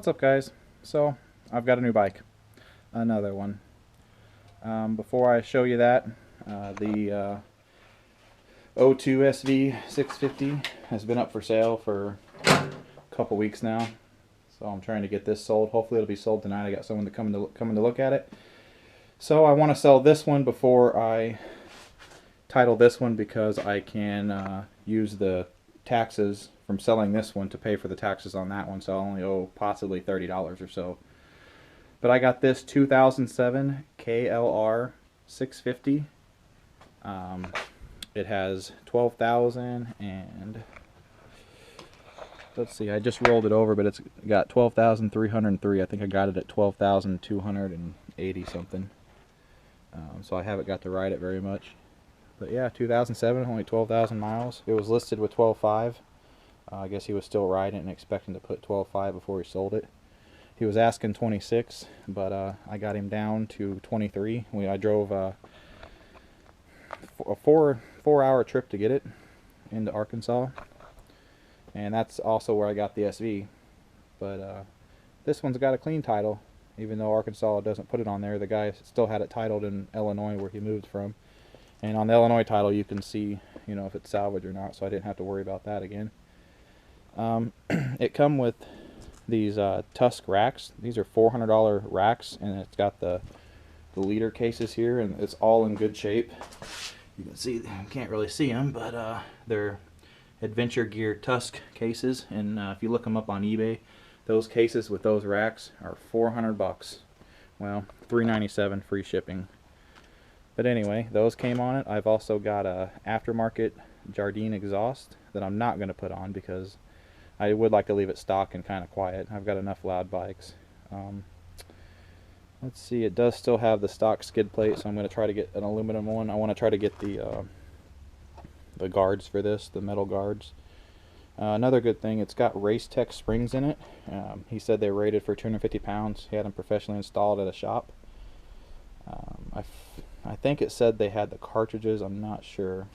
What's up, guys? So I've got a new bike, another one. Before I show you that, the O2 SV 650 has been up for sale for a couple weeks now, so I'm trying to get this sold. Hopefully it'll be sold tonight. I got someone coming to look at it. So I want to sell this one before I title this one, because I can use the taxes from selling this one to pay for the taxes on that one, so I'll only owe possibly $30 or so. But I got this 2007 KLR 650. It has 12,000 and let's see, I just rolled it over, but it's got 12,303. I think I got it at 12,280 something. So I haven't got to ride it very much. But yeah, 2007, only 12,000 miles. It was listed with 12.5. I guess he was still riding it and expecting to put 12.5 before he sold it. He was asking 26, but I got him down to 23. I drove a four-hour trip to get it into Arkansas, and that's also where I got the SV. But this one's got a clean title, even though Arkansas doesn't put it on there. The guy still had it titled in Illinois, where he moved from. And on the Illinois title, you can see, you know, if it's salvage or not, so I didn't have to worry about that again. It come with these Tusk racks. These are $400 racks, and it's got the leader cases here, and it's all in good shape. You can see, you can't really see them, but they're Adventure Gear Tusk cases, and if you look them up on eBay, those cases with those racks are $400. Well, $397 free shipping. But anyway, those came on it. I've also got a aftermarket Jardine exhaust that I'm not going to put on, because I would like to leave it stock and kind of quiet. I've got enough loud bikes. Let's see, it does still have the stock skid plate, so I'm going to try to get an aluminum one. I want to try to get the guards for this, the metal guards. Another good thing, it's got Race Tech springs in it. He said they rated for 250 pounds. He had them professionally installed at a shop. I think it said they had the cartridges. I'm not sure.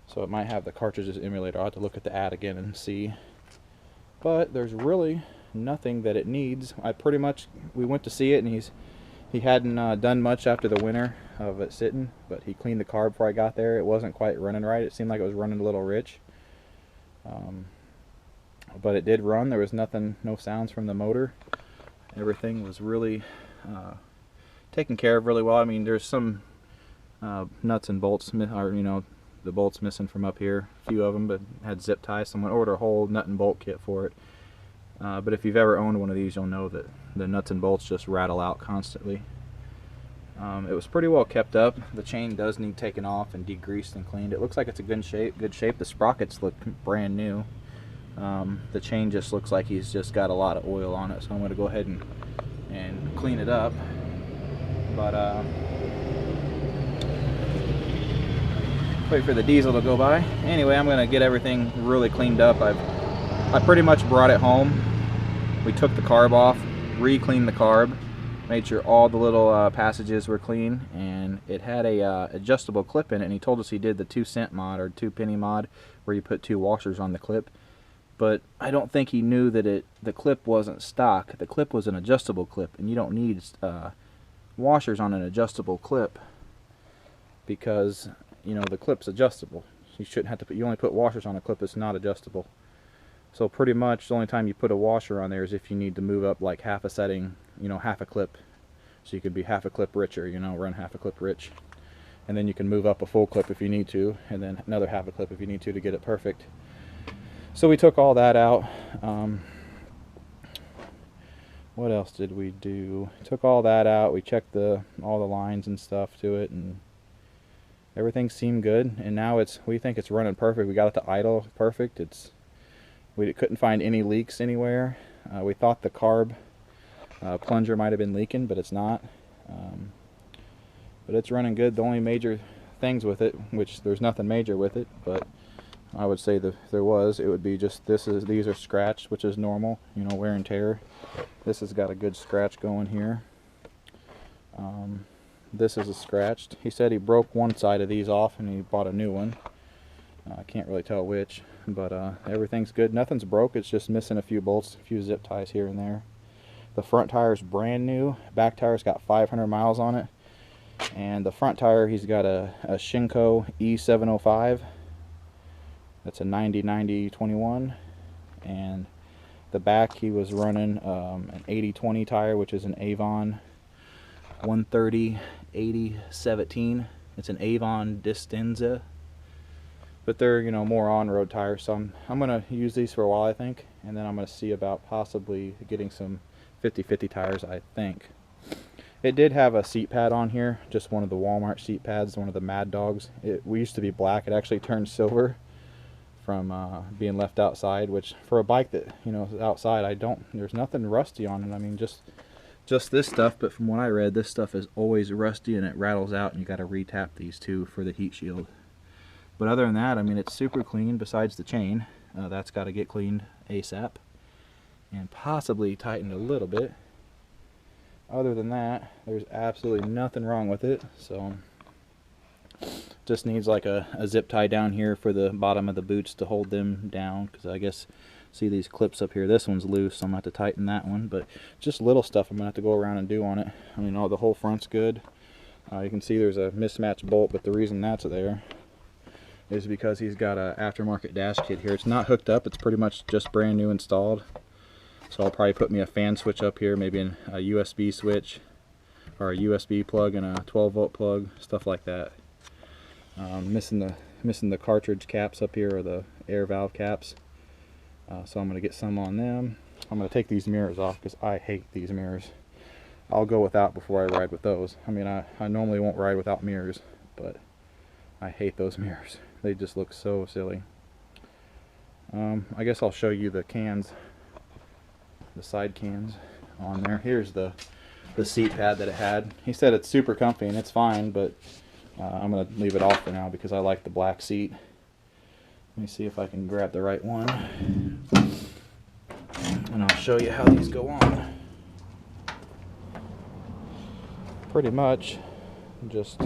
So it might have the cartridges emulator. I'll have to look at the ad again and see. But there's really nothing that it needs. We went to see it, and he hadn't done much after the winter of it sitting, but he cleaned the carb before I got there. It wasn't quite running right. It seemed like it was running a little rich. But it did run. There was no sounds from the motor. Everything was really taken care of really well. I mean, there's some nuts and bolts, or you know, the bolts missing from up here, a few of them, but had zip ties. Someone ordered a whole nut and bolt kit for it. But if you've ever owned one of these, you'll know that the nuts and bolts just rattle out constantly. It was pretty well kept up. The chain does need taken off and degreased and cleaned. It looks like it's a good shape. The sprockets look brand new. The chain just looks like he's just got a lot of oil on it, so I'm going to go ahead and clean it up. But wait for the diesel to go by. Anyway, I'm going to get everything really cleaned up. I pretty much brought it home. We took the carb off, re-cleaned the carb, made sure all the little passages were clean, and it had a adjustable clip in it, and he told us he did the 2-cent mod or 2-penny mod, where you put 2 washers on the clip. But I don't think he knew that the clip wasn't stock. The clip was an adjustable clip, and you don't need washers on an adjustable clip, because you know the clip's adjustable. You shouldn't have to you only put washers on a clip that's not adjustable. So pretty much the only time you put a washer on there is if you need to move up like half a setting, you know, half a clip, so you could be half a clip richer, you know, run half a clip rich, and then you can move up a full clip if you need to, and then another half a clip if you need to get it perfect. So we took all that out. What else did we do? Took all that out. We checked all the lines and stuff to it, and everything seemed good. And now we think it's running perfect. We got it to idle perfect. We couldn't find any leaks anywhere. We thought the carb plunger might have been leaking, but it's not. But it's running good. The only major things with it, which there's nothing major with it, but I would say that if there was, it would be just these are scratched, which is normal, you know, wear and tear. This has got a good scratch going here. This is a scratched. He said he broke one side of these off and he bought a new one. I can't really tell which, but everything's good. Nothing's broke. It's just missing a few bolts, a few zip ties here and there. The front tire's brand new. Back tire's got 500 miles on it. And the front tire, he's got a Shinko E705. That's a 90-90-21. And the back, he was running an 80-20 tire, which is an Avon 130-80-17. It's an Avon Distenza. But they're, you know, more on-road tires, so I'm going to use these for a while, I think. And then I'm going to see about possibly getting some 50-50 tires, I think. It did have a seat pad on here, just one of the Walmart seat pads, one of the Mad Dogs. We used to be black. It actually turned silver from being left outside, which for a bike that, you know, is outside, there's nothing rusty on it. I mean, just this stuff, but from what I read, this stuff is always rusty and it rattles out, and you got to re-tap these too for the heat shield. But other than that, I mean, it's super clean besides the chain. That's got to get cleaned ASAP and possibly tightened a little bit. Other than that, there's absolutely nothing wrong with it. So just needs like a zip tie down here for the bottom of the boots to hold them down, because I guess, see these clips up here, this one's loose, so I'm going to have to tighten that one. But just little stuff I'm going to have to go around and do on it. I mean, the whole front's good. You can see there's a mismatched bolt, but the reason that's there is because he's got a aftermarket dash kit here. It's not hooked up, it's pretty much just brand new installed. So I'll probably put me a fan switch up here, maybe a USB switch, or a USB plug and a 12-volt plug, stuff like that. Missing the cartridge caps up here, or the air valve caps. So I'm going to get some on them. I'm going to take these mirrors off because I hate these mirrors. I'll go without before I ride with those. I mean, I normally won't ride without mirrors, but I hate those mirrors. They just look so silly. I guess I'll show you the cans, the side cans on there. Here's the seat pad that it had. He said it's super comfy and it's fine, but I'm going to leave it off for now because I like the black seat. Let me see if I can grab the right one, and I'll show you how these go on. Pretty much just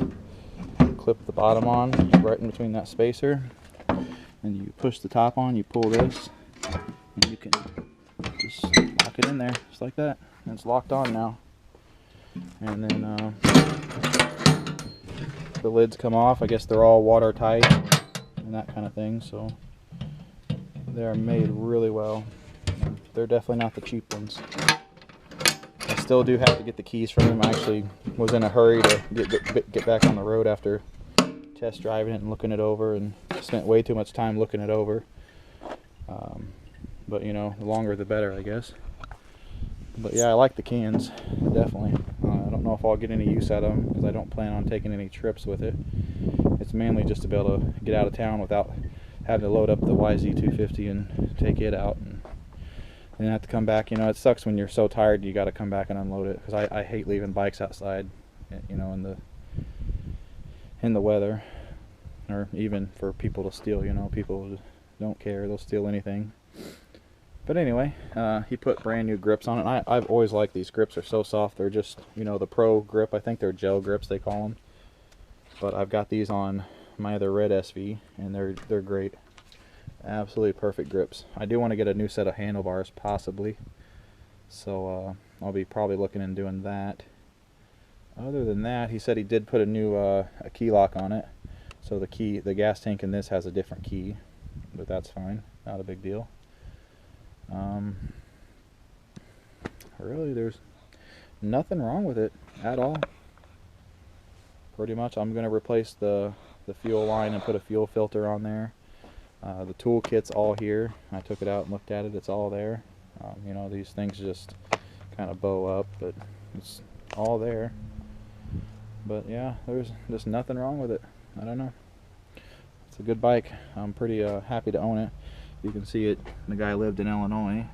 clip the bottom on right in between that spacer, and you push the top on, you pull this, and you can just lock it in there just like that, and it's locked on now. And then the lids come off. I guess they're all watertight and that kind of thing, so they're made really well. They're definitely not the cheap ones. I still do have to get the keys from him. I actually was in a hurry to get back on the road after test driving it and looking it over, and spent way too much time looking it over. But you know, the longer the better, I guess. But yeah, I like the cans, definitely. I don't know if I'll get any use out of them because I don't plan on taking any trips with it. It's mainly just to be able to get out of town without having to load up the YZ250 and take it out and then have to come back. You know, it sucks when you're so tired you got to come back and unload it, because I hate leaving bikes outside, you know, in the weather, or even for people to steal. You know, people don't care, they'll steal anything. But anyway, he put brand new grips on it. I've always liked these grips. They're so soft. They're just, you know, the Pro grip. I think they're gel grips, they call them. But I've got these on my other red SV, and they're great. Absolutely perfect grips. I do want to get a new set of handlebars, possibly. So I'll be probably looking into doing that. Other than that, he said he did put a new a key lock on it. So the gas tank in this has a different key, but that's fine. Not a big deal. Really, there's nothing wrong with it at all. Pretty much, I'm going to replace the fuel line and put a fuel filter on there. The tool kit's all here. I took it out and looked at it. It's all there. You know, these things just kind of bow up, but it's all there. But yeah, there's just nothing wrong with it. I don't know. It's a good bike. I'm pretty happy to own it. You can see it. The guy lived in Illinois,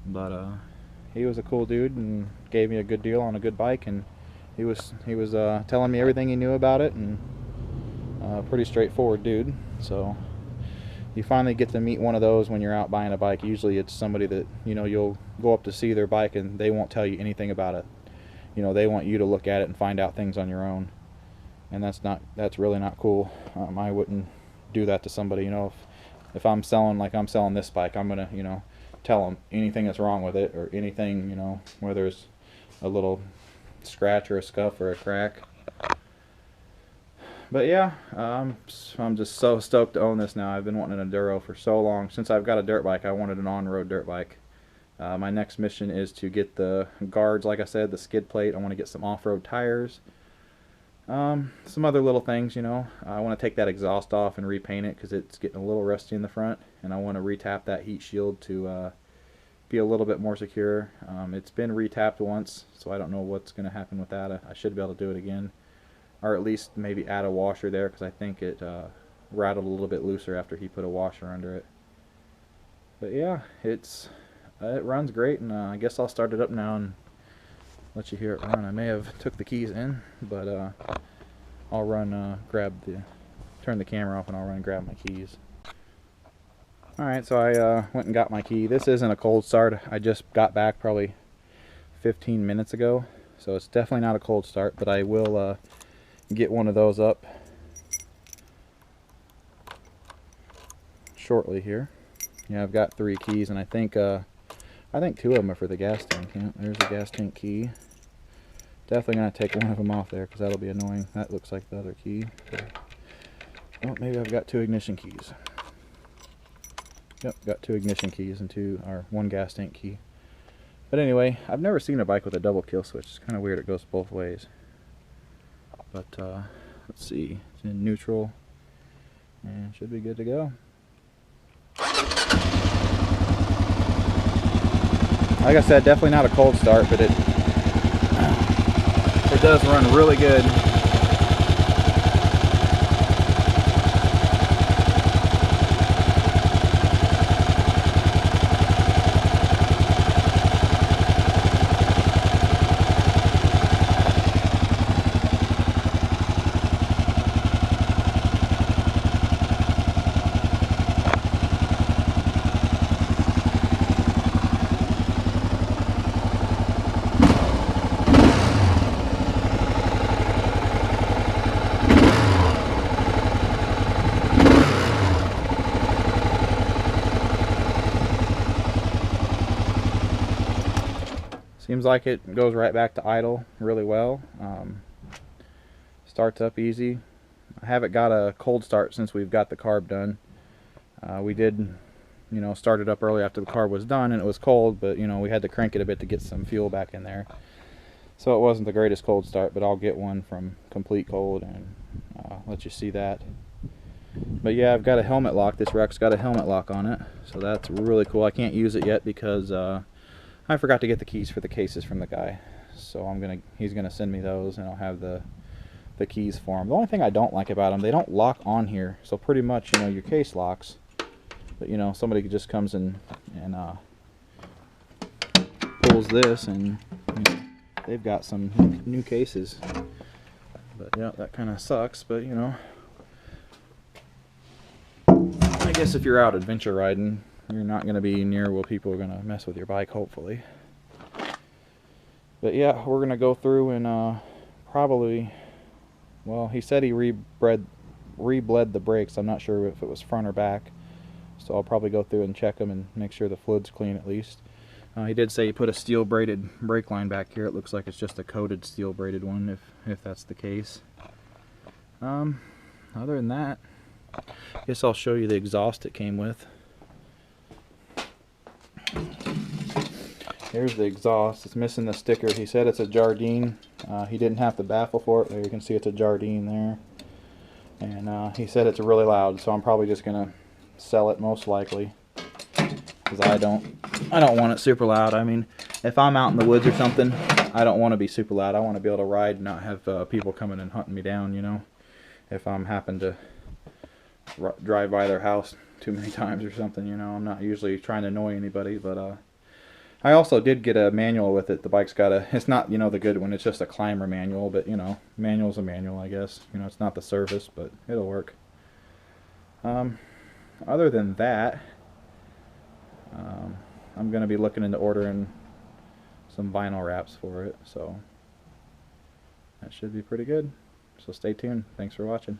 but he was a cool dude and gave me a good deal on a good bike, and he was telling me everything he knew about it, and pretty straightforward dude. So you finally get to meet one of those when you're out buying a bike. Usually it's somebody that, you know, you'll go up to see their bike and they won't tell you anything about it. You know, they want you to look at it and find out things on your own, and that's really not cool. I wouldn't do that to somebody. You know, if I'm selling, like I'm selling this bike, I'm gonna, you know, tell them anything that's wrong with it, or anything, you know, where there's a little scratch or a scuff or a crack. But yeah, I'm just so stoked to own this now. I've been wanting an Enduro for so long. Since I've got a dirt bike, I wanted an on-road dirt bike. My next mission is to get the guards, like I said, the skid plate. I want to get some off-road tires. Some other little things, you know. I want to take that exhaust off and repaint it because it's getting a little rusty in the front. And I want to retap that heat shield to be a little bit more secure. It's been retapped once, so I don't know what's going to happen with that. I should be able to do it again. Or at least maybe add a washer there, because I think it rattled a little bit looser after he put a washer under it. But yeah, it runs great, and I guess I'll start it up now and let you hear it run. I may have took the keys in, but I'll run, turn the camera off, and I'll run and grab my keys. Alright, so I went and got my key. This isn't a cold start. I just got back probably 15 minutes ago, so it's definitely not a cold start, but I will get one of those up shortly here. Yeah, I've got 3 keys, and I think 2 of them are for the gas tank. Yeah, there's the gas tank key. Definitely gonna take one of them off there because that'll be annoying. That looks like the other key. Okay. Oh, maybe I've got 2 ignition keys. Yep, got 2 ignition keys and 1 gas tank key. But anyway, I've never seen a bike with a double kill switch. It's kind of weird. It goes both ways. But let's see, it's in neutral and should be good to go. Like I said, definitely not a cold start, but it does run really good. Seems like it goes right back to idle really well. Starts up easy. I haven't got a cold start since we've got the carb done. We did, you know, start it up early after the carb was done and it was cold, but you know, we had to crank it a bit to get some fuel back in there. So it wasn't the greatest cold start, but I'll get one from complete cold and let you see that. But yeah, I've got a helmet lock. This Rex got a helmet lock on it, so that's really cool. I can't use it yet because I forgot to get the keys for the cases from the guy, so he's gonna send me those, and I'll have the keys for him. The only thing I don't like about them, they don't lock on here, so pretty much, you know, your case locks, but you know, somebody just comes and pulls this, and you know, they've got some new cases. But yeah, that kind of sucks, but you know, I guess if you're out adventure riding, you're not going to be near where people are going to mess with your bike, hopefully. But yeah, we're going to go through and probably, well, he said he rebled the brakes. I'm not sure if it was front or back. So I'll probably go through and check them and make sure the fluid's clean at least. He did say he put a steel braided brake line back here. It looks like it's just a coated steel braided one, if that's the case. Other than that, I guess I'll show you the exhaust it came with. Here's the exhaust. It's missing the sticker. He said it's a Jardine. He didn't have the baffle for it. There you can see it's a Jardine there. And he said it's really loud, so I'm probably just gonna sell it most likely, because I don't want it super loud. I mean, if I'm out in the woods or something, I don't want to be super loud. I want to be able to ride and not have people coming and hunting me down, you know, if I'm happen to drive by their house too many times or something, you know. I'm not usually trying to annoy anybody, but I also did get a manual with it. The bike's got it's not, you know, the good one, it's just a climber manual, but you know, manual's a manual, I guess. You know, it's not the service, but it'll work. Other than that, I'm going to be looking into ordering some vinyl wraps for it, so that should be pretty good. So stay tuned. Thanks for watching.